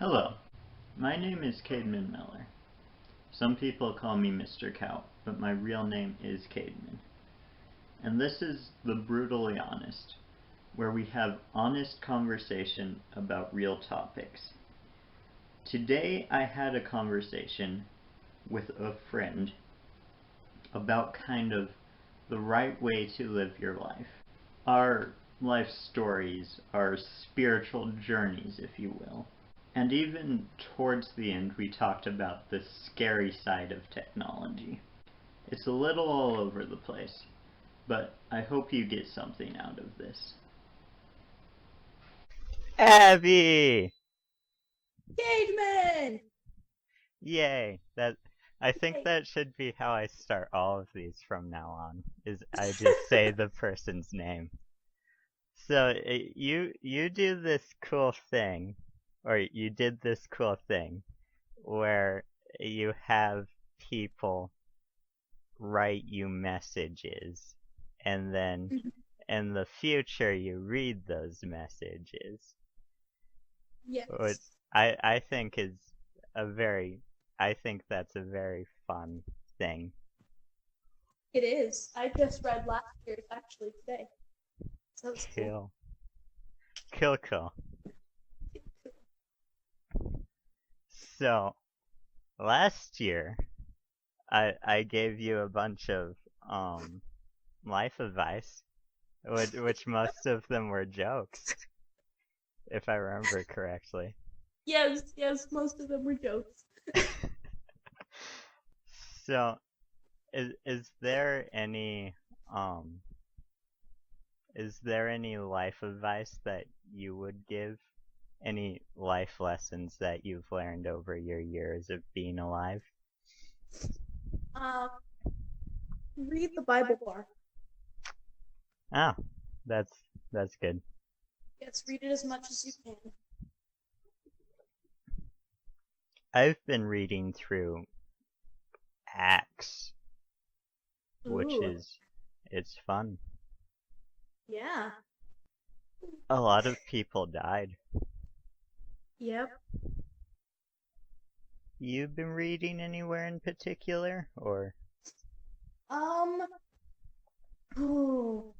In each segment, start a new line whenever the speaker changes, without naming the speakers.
Hello, my name is Cademan Miller. Some people call me Mr. Cow, but my real name is Cademan. And this is The Brutally Honest, where we have honest conversation about real topics. Today I had a conversation with a friend about kind of the right way to live your life. Our life stories, our spiritual journeys, if you will. And even towards the end, we talked about the scary side of technology. It's a little all over the place, but I hope you get something out of this.
Abby!
Cageman!
Yay! I think
Yay.
that should be how I start all of these from now on. Is I just say the person's name. So you do this cool thing, or you did this cool thing, where you have people write you messages, and then in the future you read those messages. What
Yes,
I think is a very I think that's a very fun thing.
it is. I just read last year's actually today. So it's cool.
Cool. Cool cool. So last year I gave you a bunch of life advice, which most of them were jokes, if I remember correctly.
Yes, most of them were jokes.
So is there any um is there any life advice that you would give? Any life lessons that you've learned over your years of being alive?
Um, Read the Bible bar.
Oh, that's that's good.
Yes, read it as much as you can.
I've been reading through Acts, which
Ooh,
is it's fun.
yeah.
A lot of people died.
Yep.
You've been reading anywhere in particular, or
Um, oh,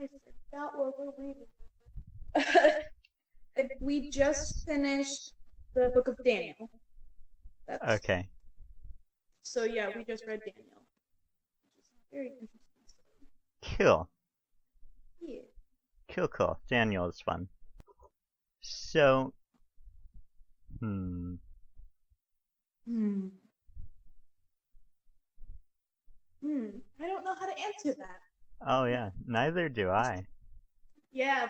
I forgot what we're reading. We just finished the book of Daniel. That's
okay,
so yeah, we just read Daniel. Which is very interesting.
cool,
Yeah.
cool. Daniel is fun. So, hmm,
Hmm. I don't know how to answer that.
oh yeah, neither do I.
Yeah.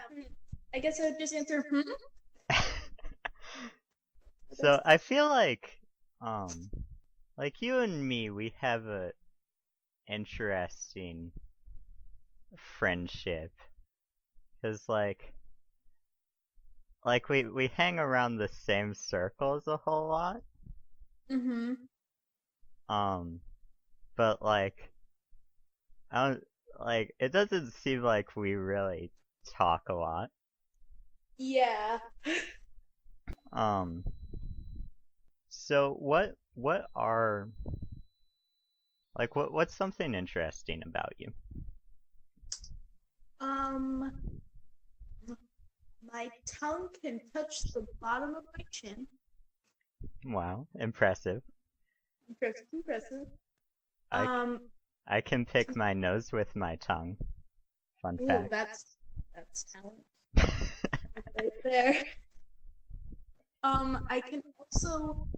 I guess I would just answer
So I feel um, like you and me, we have a interesting friendship, cause like we hang around the same circles a whole lot.
Mm-hmm.
Um, but I don't like it doesn't seem like we really talk a lot.
Yeah.
Um, so what are what's something interesting about you?
Um, my tongue can touch the bottom of my chin.
Wow, impressive.
Impressive, impressive.
I
Um,
I can pick my nose with my tongue. Fun
ooh,
fact.
that's talent right there. I can also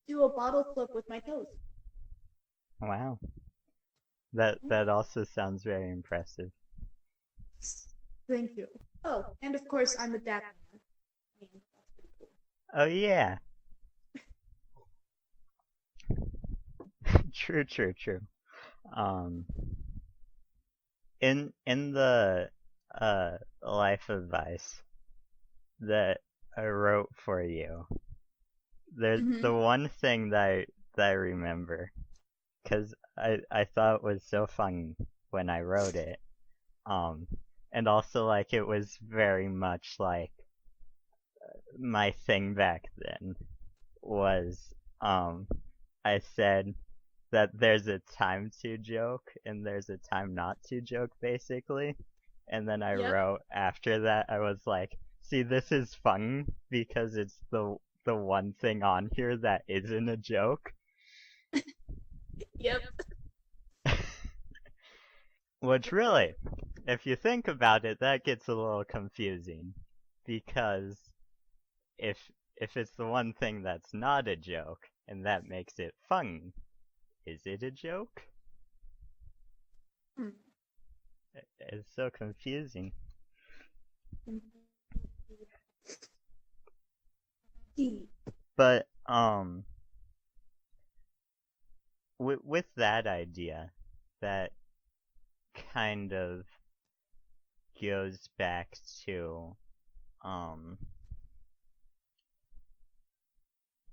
do a bottle flip with my toes.
Wow. That also sounds very impressive.
Thank you. Oh, and of course, I'm a dap man. I mean, that's pretty cool.
Oh yeah. True. Um in the life advice that I wrote for you, there's
Mm-hmm.
the one thing that I remember cuz I thought it was so fun when I wrote it. Um and also like it was very much like my thing back then was I said that there's a time to joke and there's a time not to joke, basically. And then I
Yep.
wrote after that, I was like, see, this is fun because it's the one thing on here that isn't a joke.
Yep.
Which really, if you think about it, that gets a little confusing. Because if it's the one thing that's not a joke, and that makes it fun, is it a joke?
Hmm.
It's so confusing. But with that idea, that kind of goes back to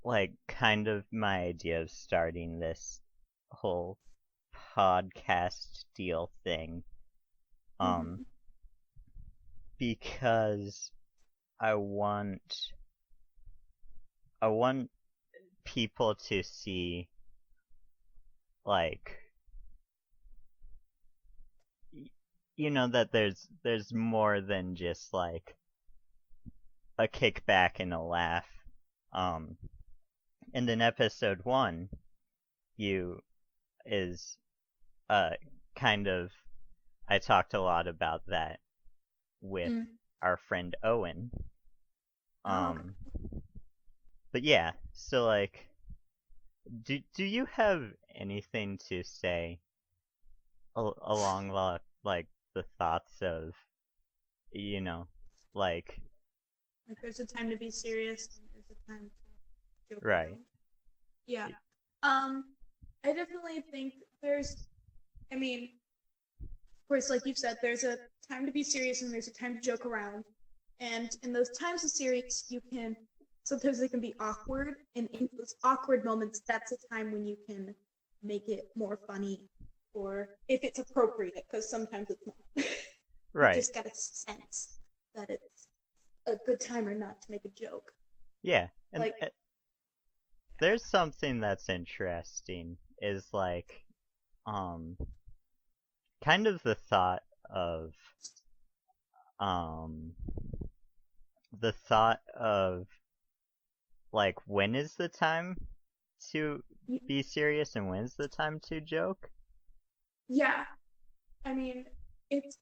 like kind of my idea of starting this whole podcast deal thing.
Mhm.
Because I want people to see, like, you know, that there's more than just like a kickback and a laugh. And in episode 1, you is kind of, I talked a lot about that with
Mm.
our friend Owen.
Oh,
But yeah, so like, do you have anything to say along like the thoughts of, you know, like,
like there's a time to be serious and there's a time to joke
right,
around. Yeah. I definitely think I mean, of course, like you've said, there's a time to be serious and there's a time to joke around. And in those times of serious, sometimes they can be awkward. And in those awkward moments, that's a time when you can make it more funny or if it's appropriate, because sometimes it's not. You
right,
just gotta sense that it's a good time or not to make a joke.
yeah, and
Like,
there's something that's interesting is like, um, kind of the thought of, um, the thought of like, when is the time to be serious and when's the time to joke?
yeah, I mean, it's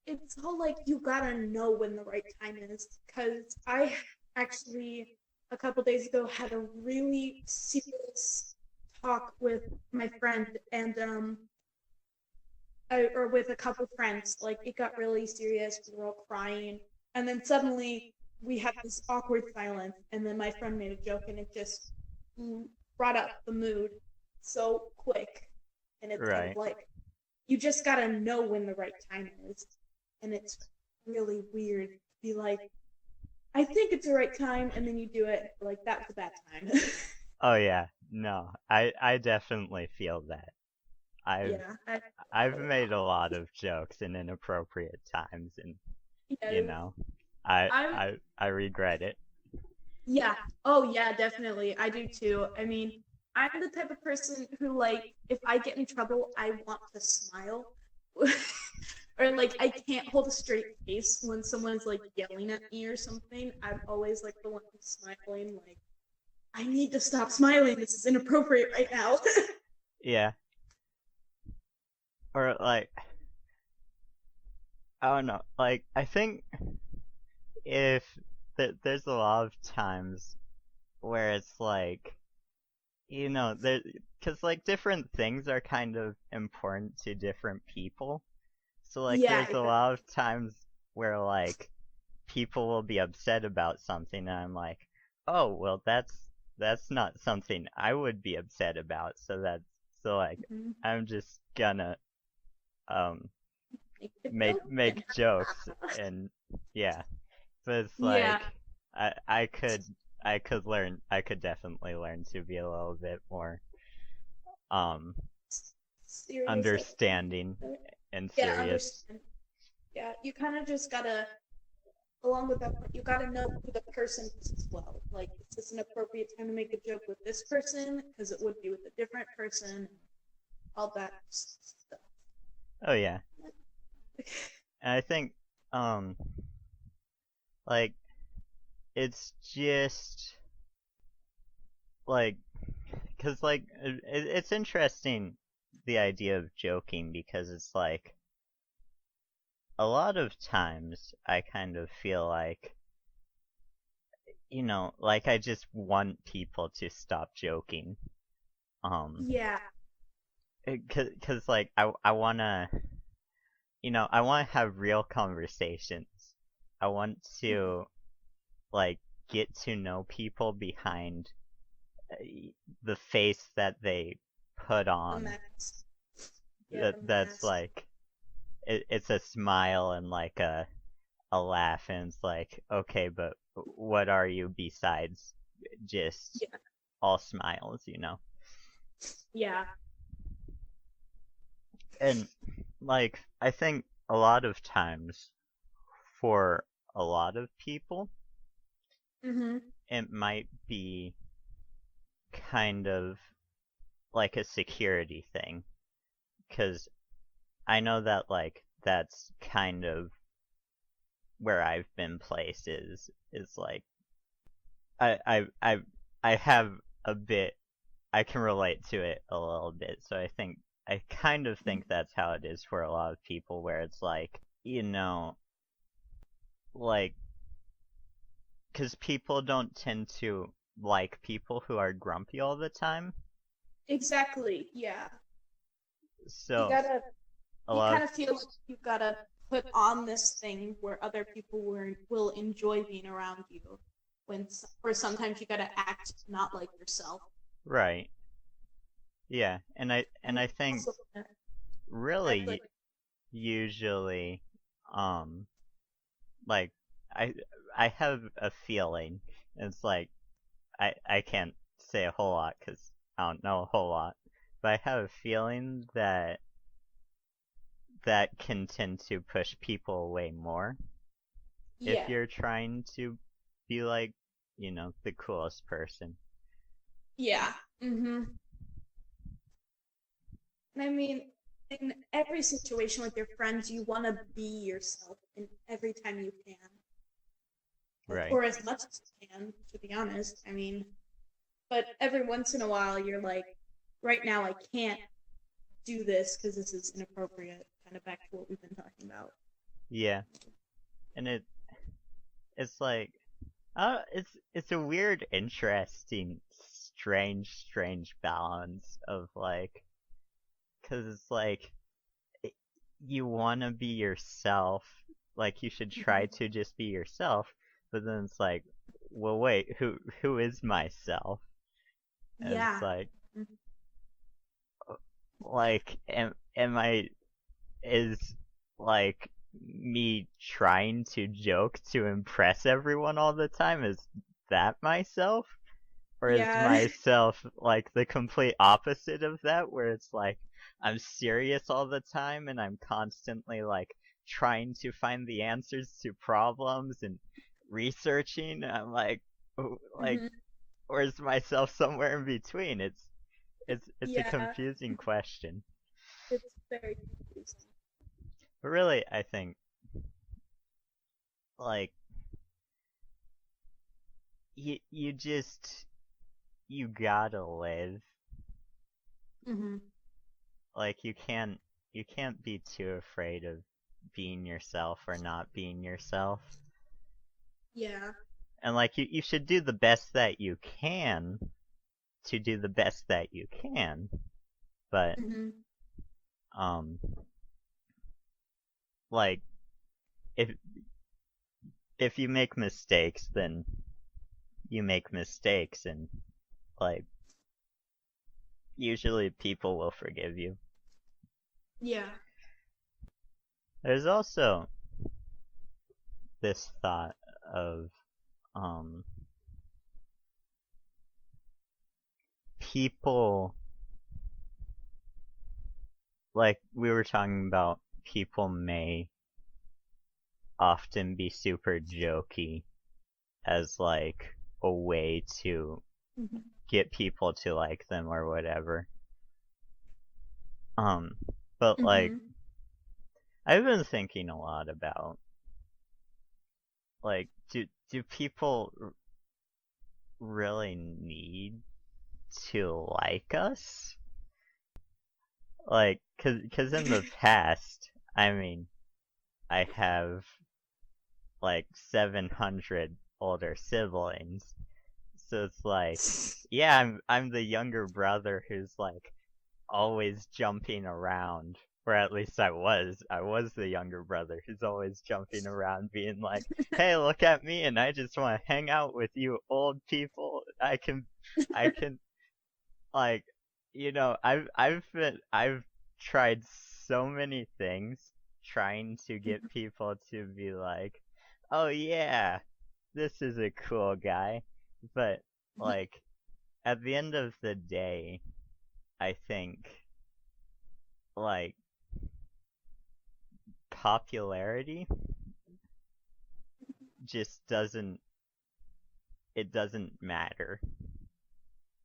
it's all like you gotta know when the right time is. Because I actually a couple days ago had a really serious talk with my friend, and or with a couple friends. Like it got really serious. We were all crying, and then suddenly we had this awkward silence, and then my friend made a joke, and it just brought up the mood so quick, and it's kind of
Right.
like you just gotta know when the right time is, and it's really weird to be like, I think it's the right time, and then you do it like that was a bad time.
Oh yeah, no, I definitely feel that. I've
Yeah,
I've made a lot of jokes in inappropriate times, and you
yeah,
know, I
I'm
I I regret it.
yeah. Oh yeah, definitely. I do too. I mean, I'm the type of person who like if I get in trouble, I want to smile. Or like I can't hold a straight face when someone's like yelling at me or something. I'm always like the one who's smiling like I need to stop smiling. This is inappropriate right now.
Yeah, or like, I don't know, like I think if there's a lot of times where it's like, you know, there, because like different things are kind of important to different people. So like
Yeah,
there's a lot of times where like people will be upset about something and I'm like, "Oh, well that's not something I would be upset about." So like
mhm.
I'm just gonna um
Make the
make
joke.
jokes and yeah. But it's
Yeah,
like I could definitely learn to be a little bit more um
serious.
understanding and
Yeah,
serious.
understand. Yeah, you kind of just gotta. A lot along with that, you gotta know who the person is as well. Like, is this an appropriate time to make a joke with this person? Because it would be with a different person. All that stuff.
Oh yeah. And I think, like, it's just, like, cause like, it's interesting, the idea of joking, because it's like, a lot of times I kind of feel like, like I just want people to stop joking.
Yeah.
Cause like, I wanna, I wanna have real conversations. I want to, like, get to know people behind the face that they put
The
on.
mask. Yeah, the
That's
mask.
like, it's a smile and like a laugh, and it's like, okay, but what are you besides just
Yeah.
all smiles,
Yeah.
And like, I think a lot of times, for a lot of people,
Mhm.
it might be kind of like a security thing, because I know that, like, that's kind of where I've been placed, is like, I I I I have a bit, I can relate to it a little bit, so I kind of think that's how it is for a lot of people, where it's like, like, because people don't tend to like people who are grumpy all the time,
Exactly. Yeah. You
so
gotta.
a
You
lot
kind of feel like you gotta put on this thing where other people will enjoy being around you. Or sometimes you gotta act not like yourself.
right, yeah, and I
And
think
also act
really
like.
usually, um like, I I have a feeling, it's like, I can't say a whole lot because I don't know a whole lot, but I have a feeling that can tend to push people away more if
Yeah.
you're trying to be like, the coolest person.
Yeah. Mhm. And I mean, in every situation with your friends, you want to be yourself in every time you can,
Right.
or as much as you can, to be honest. I mean, but every once in a while, you're like, right now, I can't do this because this is inappropriate. Kind of back to what we've been talking about.
Yeah. And it's like, it's a weird, interesting, strange balance of like, because it's like, you want to be yourself, like, you should try
Mhm.
to just be yourself, but then it's like, well, wait, who is myself? And it's
Yeah. Mhm.
like, am I, is, like, me trying to joke to impress everyone all the time, is that myself? Or is
Yeah.
myself like the complete opposite of that, where it's like, I'm serious all the time and I'm constantly like trying to find the answers to problems and researching? I'm like, like,
Mhm.
or is myself somewhere in between? It's a
Yeah.
confusing question.
It's very confusing.
But really, I think, like, you just, you gotta live.
Mhm.
Like, you can't be too afraid of being yourself or not being yourself.
Yeah.
And like, you should do the best that you can to do the best that you can. But
Mhm.
um like, if you make mistakes, then you make mistakes, and like, usually people will forgive you.
Yeah.
There's also this thought of um people, like we were talking about, people may often be super jokey as like a way to
Mhm.
get people to like them or whatever. But like
Mhm.
I've been thinking a lot about like do people really need to like us? Like, cause in the past, I mean, I have like 700 older siblings, so it's like, yeah, I'm the younger brother who's like always jumping around, or at least I was the younger brother who's always jumping around, being like, hey, look at me, and I just want to hang out with you old people. I can like, I've tried so many things trying to get people to be like, oh yeah, this is a cool guy. But like at the end of the day, I think like popularity just doesn't matter.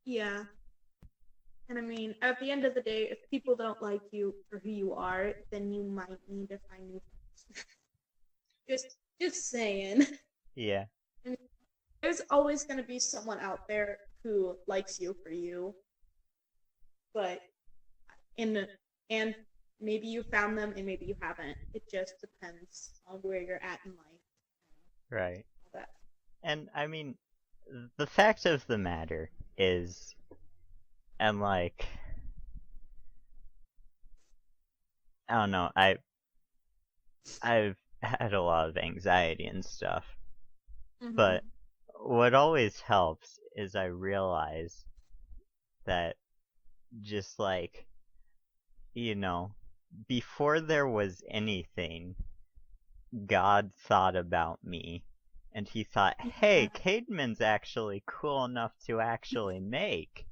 Yeah. And I mean, at the end of the day, if people don't like you for who you are, then you might need to find new friends. just saying.
Yeah.
I mean, there's always going to be someone out there who likes you for you, but in and maybe you found them and maybe you haven't. It just depends on where you're at in life.
Right.
All that.
And I mean, the fact of the matter is, and like, I don't know, I've had a lot of anxiety and stuff,
Mhm.
but what always helps is I realize that just like, you know, before there was anything, God thought about me. And he thought, hey,
Yeah.
Caedmon's actually cool enough to actually make.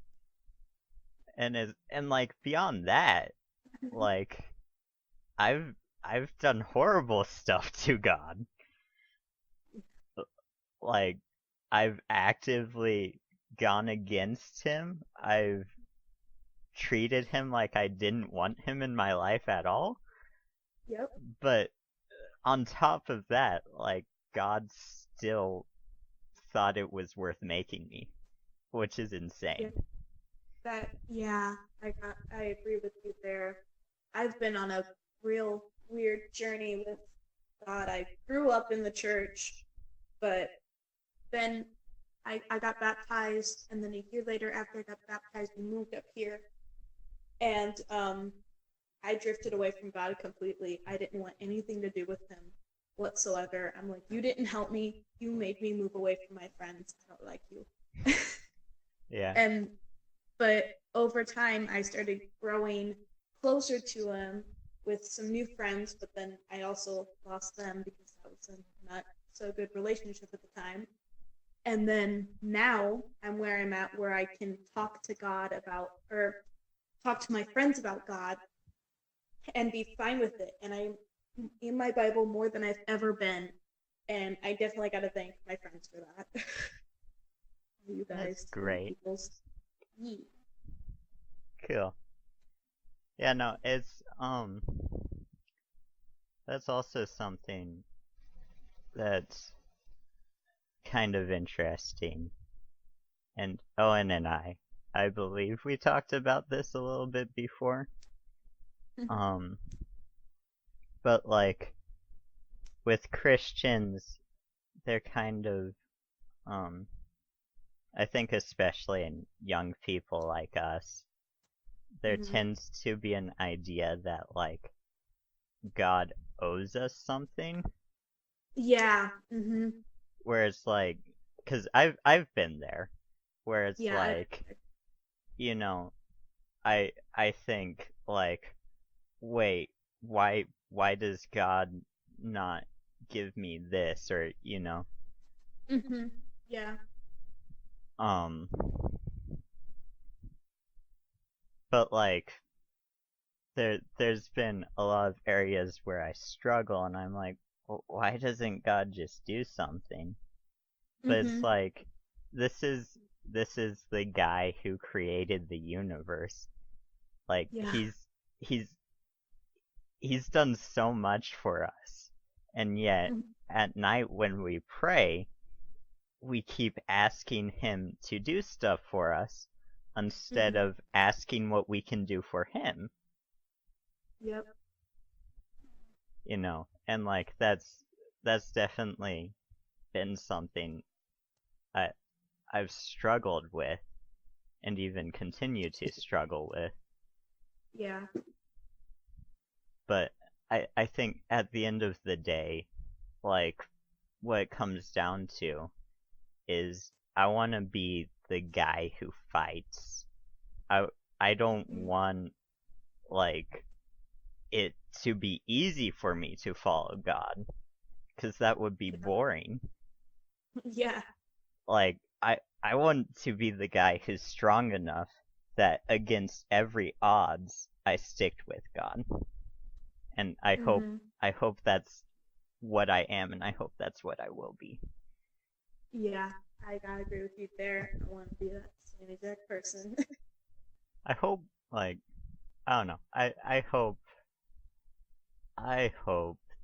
And like beyond that, like I've I've done horrible stuff to God. Like I've actively gone against him. I've treated him like I didn't want him in my life at all.
Yep.
But on top of that, like God still thought it was worth making me, which is
Yeah.
insane.
Yeah, I agree with you there. I've been on a real weird journey with God. I grew up in the church, but then I got baptized, and then a year later, after I got baptized, we moved up here, and I drifted away from God completely. I didn't want anything to do with Him whatsoever. I'm like, you didn't help me. You made me move away from my friends. I don't like you.
Yeah.
And but over time, I started growing closer to Him with some new friends. But then I also lost them because that was a not so good relationship at the time. And then now I'm where I'm at, where I can talk to God about, or talk to my friends about God and be fine with it. And I'm in my Bible more than I've ever been. And I definitely got to thank my friends for that. You
That's
guys, you
great.
peoples. Yeah.
Cool. Yeah, no, it's that's also something that's kind of interesting. And Owen and I believe we talked about this a little bit before. Um, but like with Christians, they're kind of um I think especially in young people like us, there
Mm-hmm.
tends to be an idea that like God owes us something,
Yeah. Mm-hmm.
where it's like, cause I've been there, where it's
Yeah.
like, you know, I think like, wait, why does God not give me this, or
Mm-hmm. Yeah.
um, but like there's been a lot of areas where I struggle, and I'm like, why doesn't God just do something? But it's
Mhm.
like, this is this is the guy who created the universe. Like,
Yeah.
he's he's done so much for us. And yet,
Mhm.
at night when we pray, we keep asking him to do stuff for us instead
Mhm.
of asking what we can do for him,
Yep.
you know? And like, that's definitely been something I I've struggled with and even continue to struggle with.
Yeah.
But I think at the end of the day, like, what it comes down to is I want to be the guy who fights. I I don't
Mhm.
want, like, it to be easy for me to follow God, because that would be
Yeah.
boring.
Yeah.
Like, I want to be the guy who's strong enough that against every odds I stick with God. And
Mhm.
I hope that's what I am, and I hope that's what I will be.
Yeah. I gotta agree with you there. I want to be that same exact person.
I hope, like, I don't know. I hope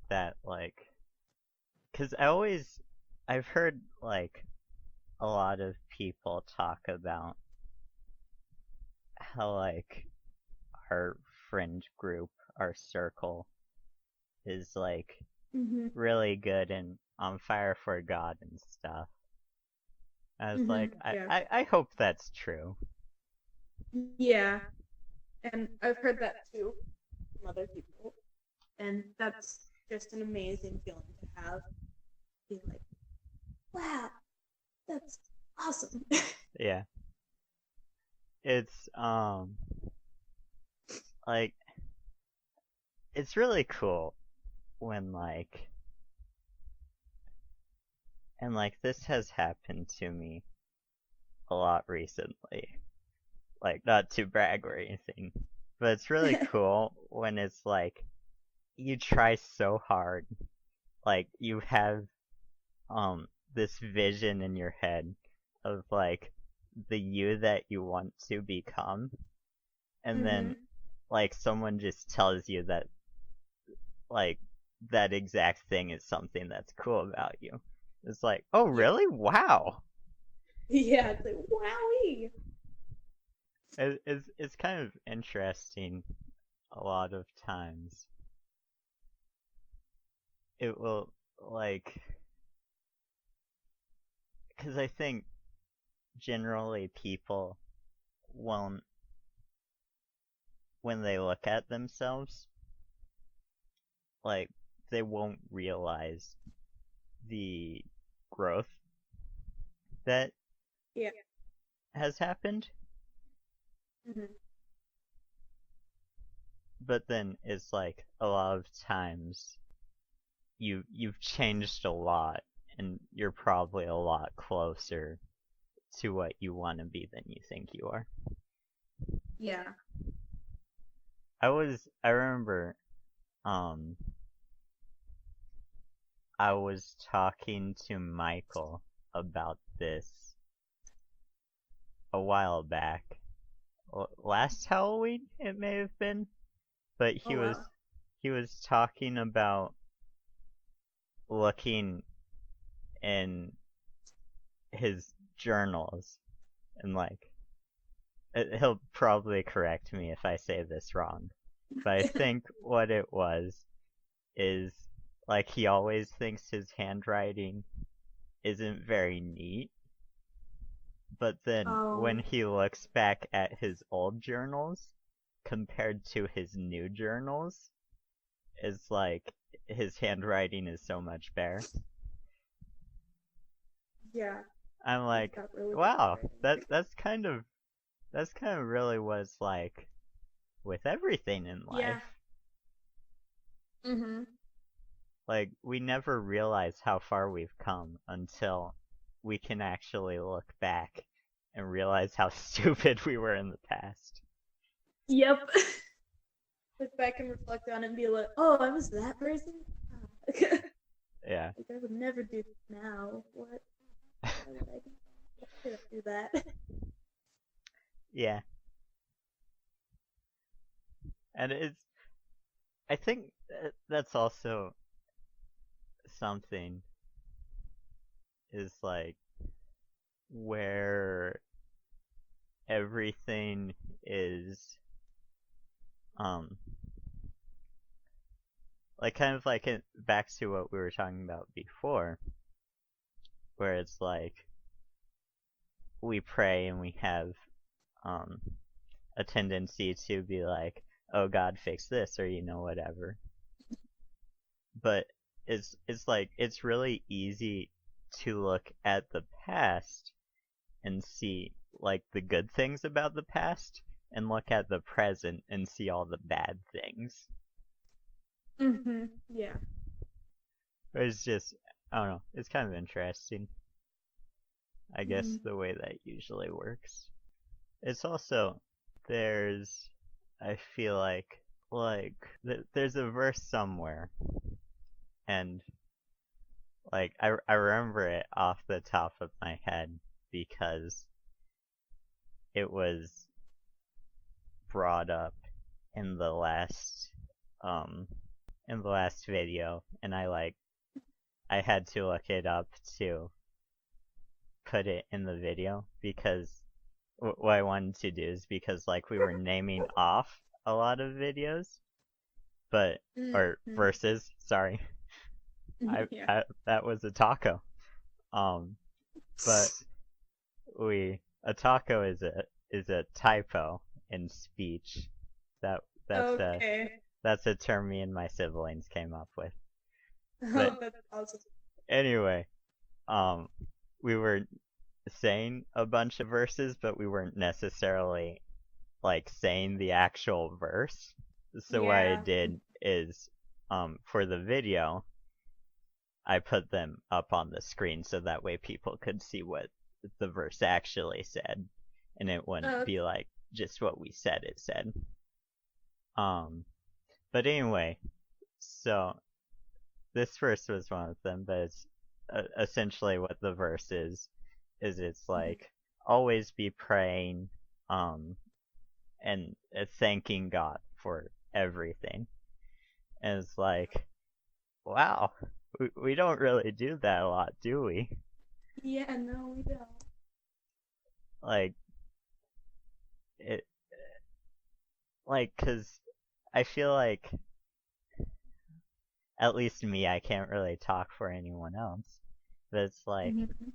that, like, cuz I've heard, like, a lot of people talk about how, like, our friend group, our circle is, like,
Mhm.
really good and on fire for God and stuff. I was
Mhm.
like,
Yeah.
I hope that's true.
Yeah. And I've heard that too from other people, and that's just an amazing feeling to have. Be like, wow, that's awesome.
Yeah. It's, like, it's really cool when, like, and, like, this has happened to me a lot recently. Like, not to brag or anything, but it's really cool when it's like, you try so hard. Like, you have, this vision in your head of, like, the you that you want to become, and then,
Mhm.
like, someone just tells you that, like, that exact thing is something that's cool about you. It's like, oh,
Yeah.
really? Wow.
Yeah. It's like, wowie.
It's kind of interesting a lot of times. It will, like, because I think generally people won't, when they look at themselves, like, they won't realize the growth that
Yeah.
has happened.
Mhm.
But then it's like a lot of times you've changed a lot, and you're probably a lot closer to what you want to be than you think you are.
Yeah.
I remember, um I was talking to Michael about this a while back. Last Halloween it may have been, but
Oh wow.
he was talking about looking in his journals, and, like, he'll probably correct me if I say this wrong, but I think what it was is, like, he always thinks his handwriting isn't very neat, but then when
Oh.
he looks back at his old journals compared to his new journals, it's like his handwriting is so much better.
Yeah.
I'm
He's
like,
got really good
wow,
handwriting.
that's kind of really was like with everything in
Yeah.
life.
Mhm.
Like, we never realize how far we've come until we can actually look back and realize how stupid we were in the past.
Yep. Look back and reflect on it and be like, oh, I was that person.
Yeah.
Like, I would never do this now. What? Why would I do that? Why did I do that?
Yeah. And I think that's also something is like where everything is like kind of like back to what we were talking about before, where it's like we pray and we have a tendency to be like, oh God, fix this, or whatever. But it's like it's really easy to look at the past and see like the good things about the past, and look at the present and see all the bad things.
Yeah.
It's just, I don't know, it's kind of interesting. I guess
Mhm.
the way that usually works. It's also, I feel like there's a verse somewhere, and like I remember it off the top of my head because it was brought up in the last video, and I had to look it up to put it in the video because what I wanted to do is because like we were naming off a lot of videos, or
Mhm.
verses, sorry.
Yeah.
That was a taco. But a taco is a typo in speech. That's a
Okay.
that's a term me and my siblings came up with. But
Oh, that's awesome.
anyway, we were saying a bunch of verses, but we weren't necessarily like saying the actual verse. So what I
Yeah.
did is, for the video, I put them up on the screen so that way people could see what the verse actually said, and it wouldn't be like just what we said it said. But anyway, so this verse was one of them, but it's essentially what the verse is it's like always be praying, and thanking God for everything. And it's like, wow, we don't really do that a lot, do we?
Yeah, no, we don't.
Like, it, like, cause I feel like, at least me, I can't really talk for anyone else, but it's like,
Mhm.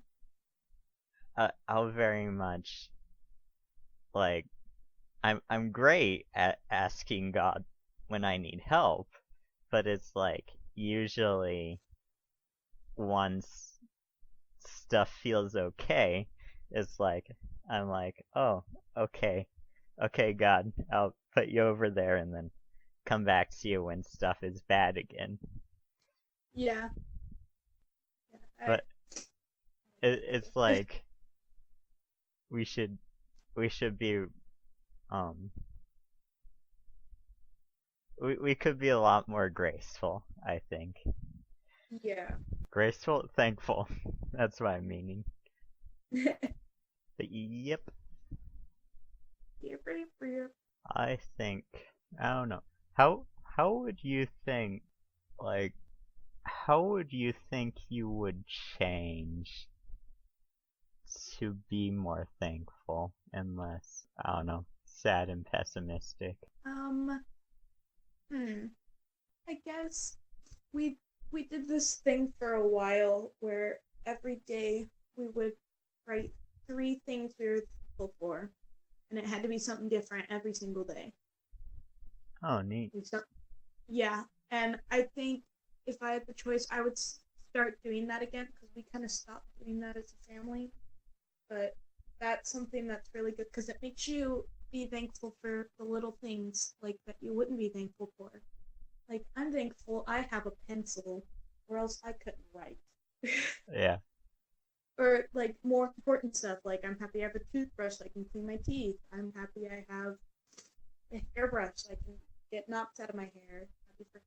I'll very much, like, I'm great at asking God when I need help, but it's like, usually, once stuff feels okay, it's like I'm like, oh, okay, God, I'll put you over there and then come back to you when stuff is bad again.
Yeah.
But it's like we should be um we could be a lot more graceful, I think.
Yeah.
Graceful, thankful. That's what I'm meaning. But yep. I think, I don't know. How would you think, like, how would you think you would change to be more thankful and less, I don't know, sad and pessimistic?
Um, I guess we we did this thing for a while where every day we would write 3 things we were thankful for, and it had to be something different every single day.
Oh, neat.
Yeah, and I think if I had the choice, I would start doing that again because we kind of stopped doing that as a family. But that's something that's really good because it makes you be thankful for the little things like that you wouldn't be thankful for. Like, I'm thankful I have a pencil, or else I couldn't write.
Yeah.
Or like more important stuff, like I'm happy I have a toothbrush so I can clean my teeth. I'm happy I have a hairbrush so I can get knots out of my hair. Happy for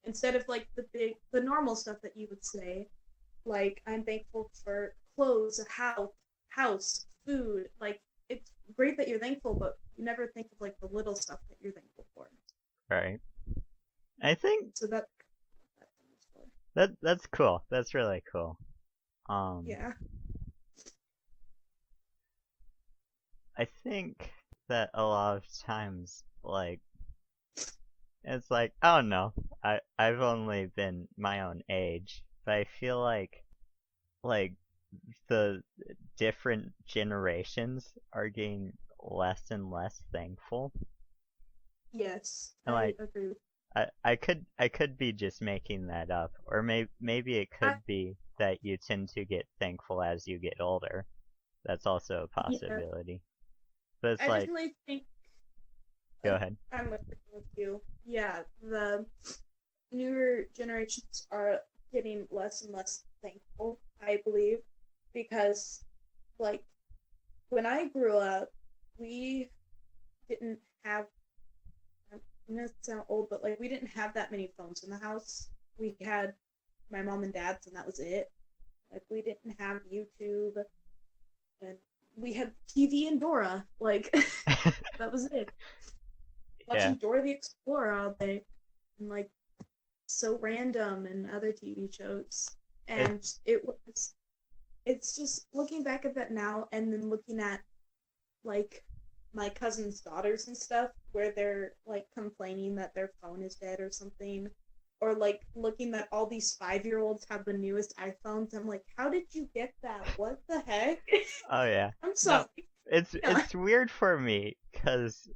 instead of like the normal stuff that you would say, like I'm thankful for clothes, a house, food. Like it's great that you're thankful, but you never think of like the little stuff that you're thankful for.
Right. I think
So that thing is for.
that's cool. That's really cool. Um,
Yeah.
I think that a lot of times, like, it's like, oh no, I've only been my own age, but I feel like the different generations are getting less and less thankful.
Yes,
And
I
like,
agree with
I could be just making that up, or maybe it
that.
could be that you tend to get thankful as you get older. That's also a
Yeah,
possibility. But it's
I
like,
definitely think
go ahead.
I'm with you. Yeah, the newer generations are getting less and less thankful, I believe, because like when I grew up, we didn't have. I'm gonna sound old, but like we didn't have that many phones in the house. We had my mom and dad's, and that was it. Like we didn't have YouTube, and we had TV and Dora. Like that was it.
Yeah,
Watching Dora the Explorer all day, and like So Random and other TV shows.
it
And it's just looking back at that now and then looking at like my cousin's daughters and stuff where they're like complaining that their phone is dead or something, or like looking that all these 5-year-olds have the newest iPhones. I'm like, how did you get that? What the heck?
oh yeah.
I'm
No,
sorry.
it's
No.
it's weird for me because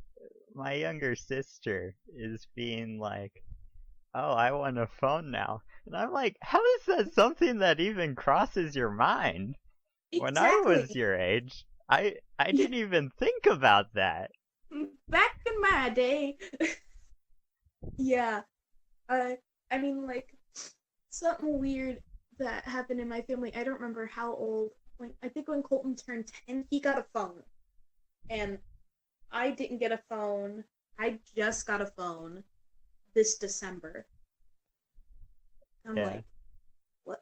my younger sister is being like, "Oh, I want a phone now." And I'm like, "How is that something that even crosses your mind?" When I was
Exactly.
your age, I didn't even think about that.
Back in my day. Yeah. Uh, I mean, like, something weird that happened in my family. I don't remember how old. Like, I think when Colton turned 10, he got a phone. And I didn't get a phone. I just got a phone this December. I'm
Yeah.
like, what?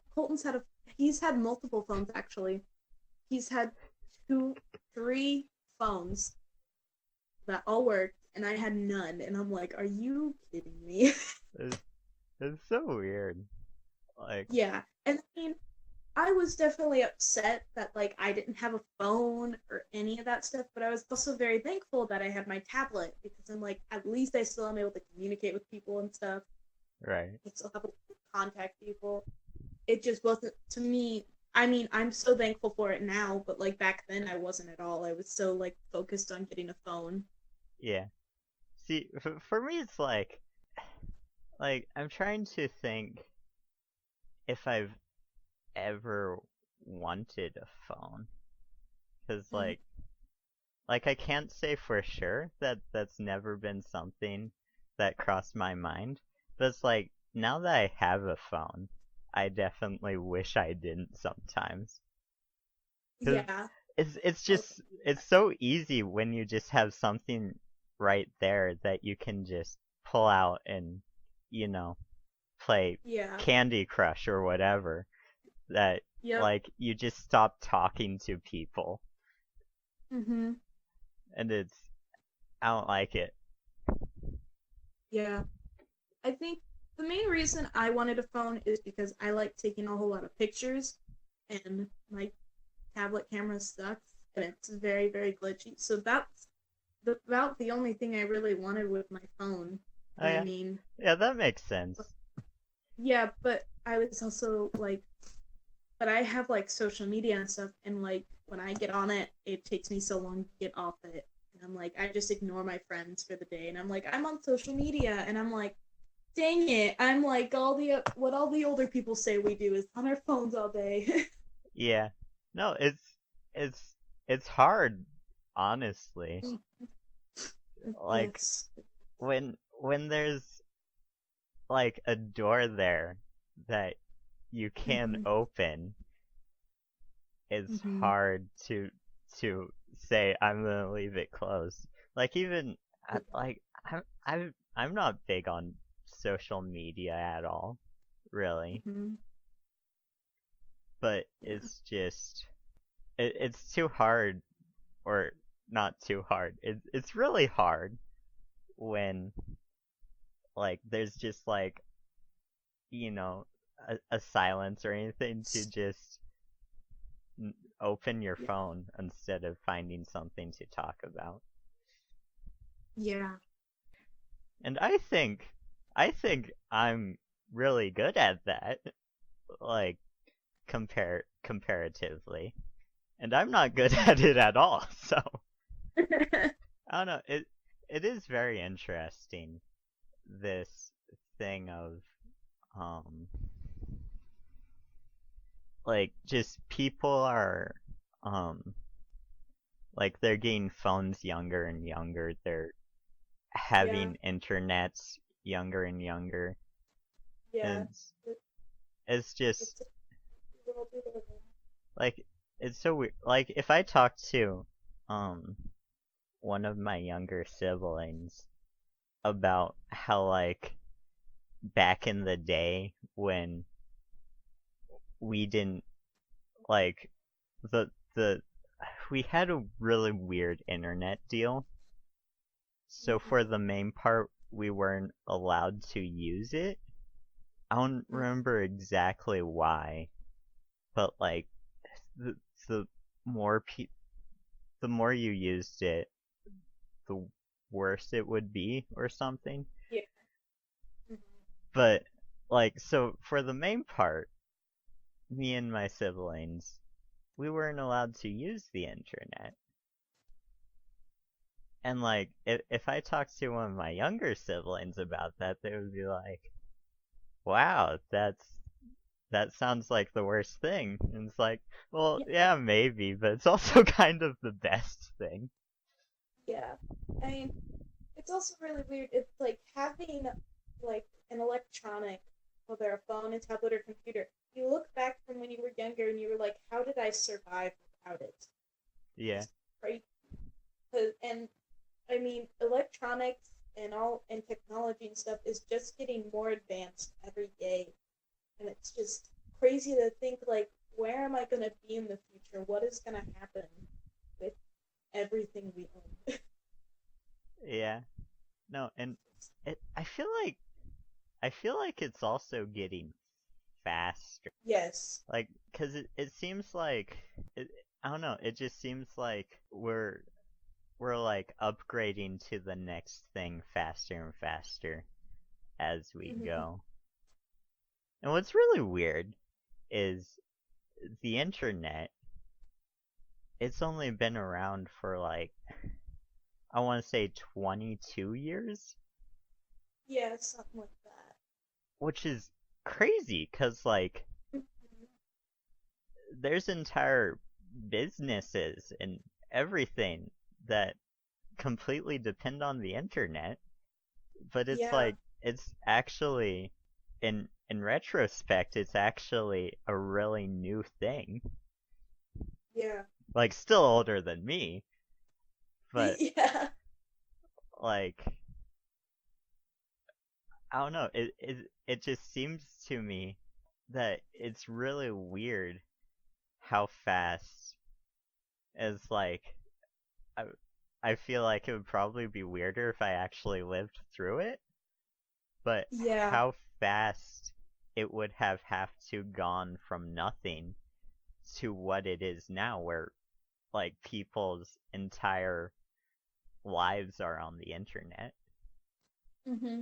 He's had multiple phones, actually. He's had two, three phones that all worked, and I had none. And I'm like, are you kidding me?
It's, it's so weird. Like,
Yeah. And I mean, I was definitely upset that like I didn't have a phone or any of that stuff, but I was also very thankful that I had my tablet because I'm like at least I still am able to communicate with people and stuff.
right.
I still have to contact people. It just wasn't to me. I mean, I'm so thankful for it now, but like back then I wasn't at all. I was so like focused on getting a phone.
Yeah. See, for me, it's like I'm trying to think if I've ever wanted a phone, because
Mm,
like I can't say for sure that that's never been something that crossed my mind. But it's like now that I have a phone, I definitely wish I didn't sometimes. Cause
yeah.
it's
Oh,
just it's so easy when you just have something right there that you can just pull out and you know play
yeah.
Candy Crush or whatever that
Yep.
like you just stop talking to people
Mhm.
and it's I don't like it.
Yeah. I think the main reason I wanted a phone is because I like taking a whole lot of pictures, and my tablet camera sucks, and it's very, very glitchy. So that's about the only thing I really wanted with my phone.
Oh
I
yeah,
mean,
yeah, that makes sense.
yeah, but I was also like, but I have like social media and stuff, and like when I get on it, it takes me so long to get off it. And I'm like, I just ignore my friends for the day, and I'm like, I'm on social media, and I'm like, dang it, I'm like all the what all the older people say we do is on our phones all day.
Yeah, no, it's it's hard, honestly. Like
Yes.
when there's like a door there that you can
Mm-hmm.
open, it's
Mm-hmm.
hard to say I'm gonna leave it closed. Like even like I'm not big on social media at all, really.
Mhm.
But
Yeah.
it's just it's too hard, or not too hard. It's really hard when like there's just like, you know, a silence or anything to just open your
Yeah.
phone instead of finding something to talk about.
Yeah.
And I think I'm really good at that, like comparatively. And I'm not good at it at all. So I don't know. It is very interesting, this thing of um like just people are um like they're getting phones younger and younger. They're
Yeah.
having internets younger and younger.
Yeah.
And it's just
It's a world we live in.
like it's so weird. Like if I talk to um one of my younger siblings about how like back in the day when we didn't like the we had a really weird internet deal. So for the main part we weren't allowed to use it. I don't remember exactly why, but like the the more the more you used it, the worse it would be or something.
Yeah. Mhm.
But like so for the main part, me and my siblings, we weren't allowed to use the internet. And like if I talked to one of my younger siblings about that, they would be like, "Wow, that sounds like the worst thing." And it's like, well,
Yeah.
yeah, maybe, but it's also kind of the best thing.
Yeah. I mean, it's also really weird. It's like having like an electronic, whether a phone, a tablet, or computer. You look back from when you were younger and you were like, "How did I survive without it?"
Yeah.
It's crazy. And I mean, electronics and all and technology and stuff is just getting more advanced every day, and it's just crazy to think like, where am I gonna be in the future? What is gonna happen with everything we own?
Yeah. No, and I feel like it's also getting faster.
Yes.
Like, cause it seems like it, I don't know. It just seems like we're like upgrading to the next thing faster and faster as we
Hmm.
go. And what's really weird is the internet. It's only been around for like I want to say 22 years,
Yeah, something like that.
which is crazy cuz like
Mhm.
there's entire businesses and everything that completely depend on the internet, but it's
Yeah.
like it's actually in retrospect it's actually a really new thing.
Yeah.
Like still older than me, but
Yeah.
like I don't know, it just seems to me that it's really weird how fast is like I, I feel like it would probably be weirder if I actually lived through it, but
Yeah.
how fast it would have to gone from nothing to what it is now where like people's entire lives are on the internet.
Hmm.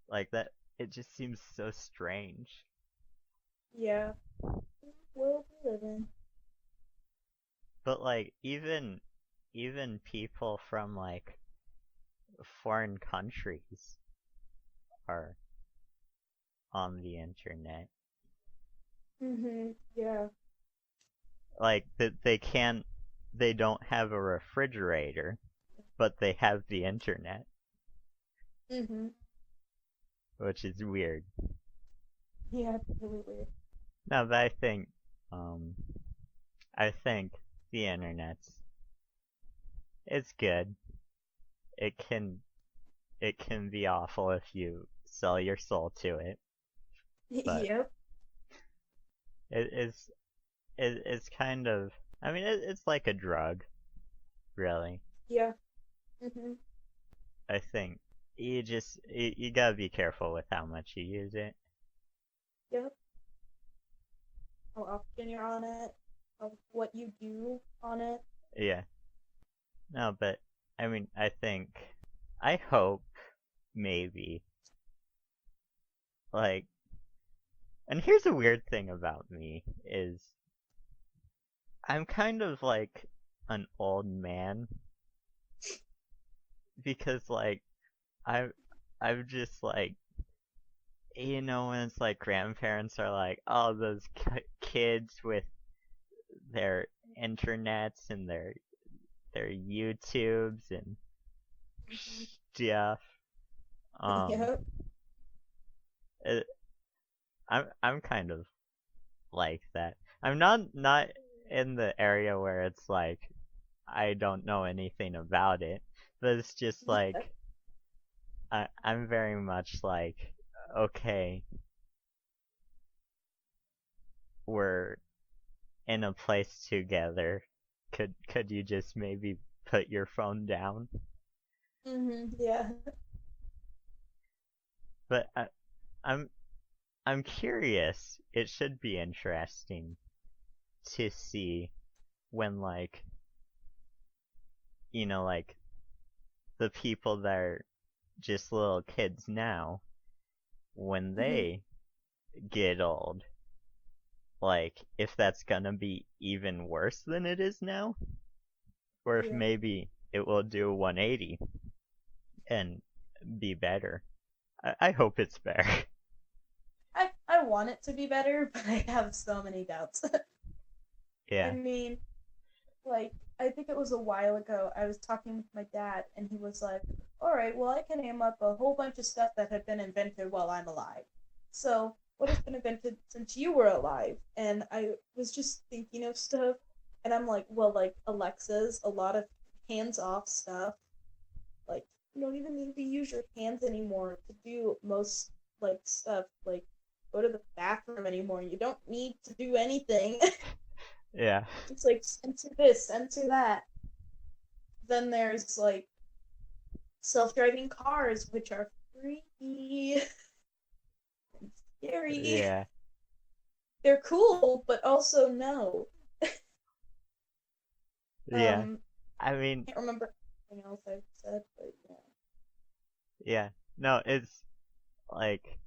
Like that it just seems so strange.
Yeah. World we live in.
But like even people from like foreign countries are on the internet.
Yeah.
Like that they don't have a refrigerator, but they have the internet,
Hmm.
which is weird.
Yeah, it's really weird.
No, but um I think the internet's it's good. It can it can be awful if you sell your soul to it. But
Yep.
it's kind of, I mean, it's like a drug, really.
Yeah. Mhm.
I think you gotta be careful with how much you use it.
Yep. How often you're on it, of what you do on it.
Yeah. No, but I mean, I hope maybe like, and here's a weird thing about me is I'm kind of like an old man because like I I'm just like, when it's like grandparents are like, oh, those kids with their internets and their YouTubes and
Mhm.
stuff. Um,
Yep.
it, I'm kind of like that. I'm not in the area where it's like I don't know anything about it, but it's just
Yeah.
like I'm very much like, okay, we're in a place together. Could you just maybe put your phone down?
Yeah.
But I'm I'm curious. It should be interesting to see when like like the people that are just little kids now when
Mhm.
they get old, like if that's gonna be even worse than it is now, or if
Yeah.
maybe it will do 180 and be better. I hope it's better.
I want it to be better, but I have so many doubts. I
Yeah.
mean, like, I think it was a while ago, I was talking with my dad, and he was like, all right, well, I can name up a whole bunch of stuff that had been invented while I'm alive. So, what has been invented since you were alive? And I was just thinking of stuff, and I'm like, well, like, Alexa's, a lot of hands off stuff. Like, you don't even need to use your hands anymore to do most, like, stuff. Like, go to the bathroom anymore. You don't need to do anything.
Yeah.
It's like, enter this, enter that. Then there's like self-driving cars, which are freaky and scary.
Yeah.
They're cool, but also no.
Yeah.
Um,
I mean,
can't remember anything else I've said, but yeah.
yeah. No, it's like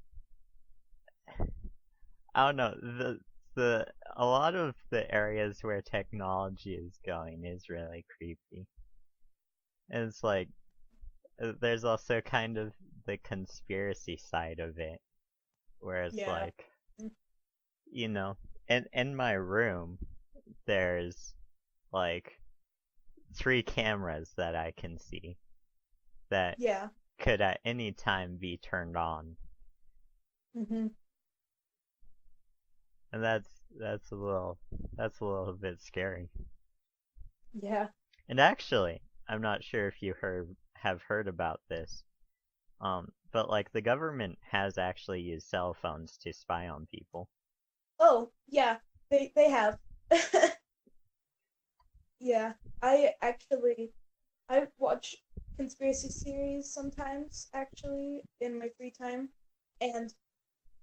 I don't know. The a lot of the areas where technology is going is really creepy. And it's like there's also kind of the conspiracy side of it, where it's
Yeah.
like, you know, in my room there's like 3 cameras that I can see that
Yeah.
could at any time be turned on,
Hmm.
and that's a little that's a little bit scary.
Yeah.
And actually, I'm not sure if you have heard about this, but like the government has actually used cell phones to spy on people.
Oh, yeah. They have. Yeah. I watch conspiracy series sometimes actually in my free time, and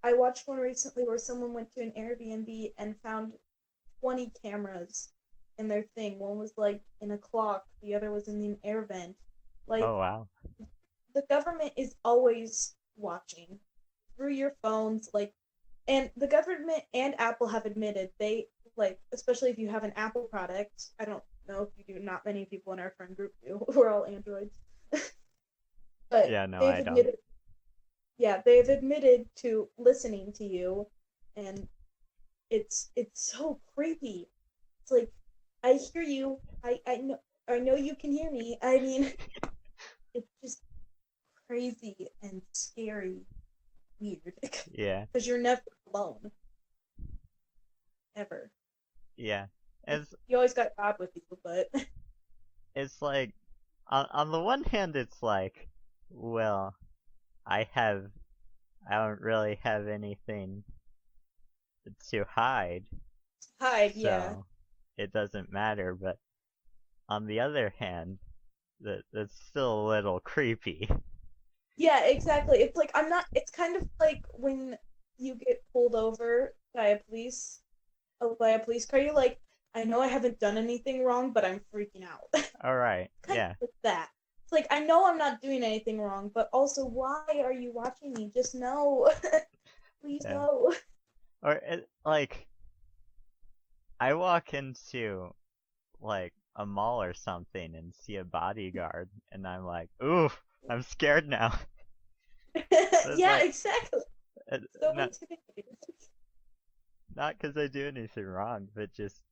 I watched one recently where someone went to an Airbnb and found 20 cameras in their thing. One was like in a clock, the other was in an air vent. Like,
Oh wow.
the government is always watching through your phones, like, and the government and Apple have admitted they, like, especially if you have an Apple product. I don't know if you do, not many people in our friend group do. We're all Androids. But
Yeah, no,
they've
I don't.
admitted, yeah, they've admitted to listening to you, and it's so creepy. It's like, I hear you. I know you can hear me. I mean, it's just crazy and scary, weird,
Yeah,
because you're never alone, ever.
yeah.
Like,
It's
you always got God with you, but
it's like on the one hand it's like, well, I have I don't really have anything to hide,
Hide, yeah.
so it doesn't matter. But on the other hand, that's still a little creepy.
Yeah, exactly. It's like I'm not. It's kind of like when you get pulled over by a police car. You're like, I know I haven't done anything wrong, but I'm freaking out.
Alright,
Kind
yeah,
of like that. It's like I know I'm not doing anything wrong, but also why are you watching me? Just know, please
yeah.
know.
Or, like, I walk into, like, a mall or something and see a bodyguard, and I'm like, ooh, I'm scared now. It's
Yeah,
like,
exactly.
uh,
So
not,
intimidating.
not because I do anything wrong, but just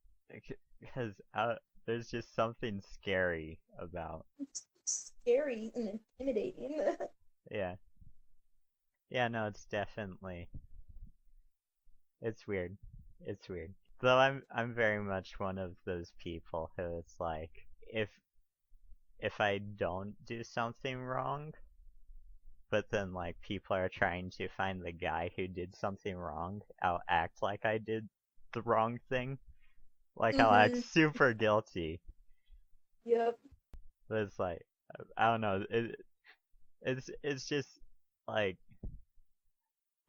because there's just something scary about,
It's scary and intimidating.
yeah. Yeah, no, it's definitely, it's weird. It's weird. Though I'm very much one of those people who it's like, if if I don't do something wrong, but then like people are trying to find the guy who did something wrong, I'll act like I did the wrong thing. Like I'll act
Mm-hmm.
super guilty.
Yep.
But it's like I don't know. It's just like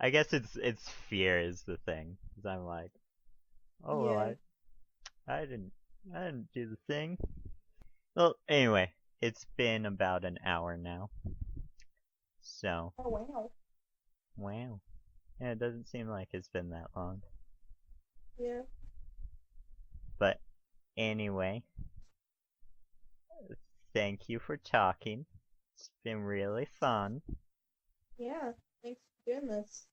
I guess it's fear is the thing. 'Cause I'm like, oh well,
Yeah.
I didn't do the thing. Well, anyway, it's been about an hour now. So,
Oh wow.
wow. Yeah, it doesn't seem like it's been that long.
Yeah.
But anyway, thank you for talking. It's been really fun.
Yeah. Thanks for doing this.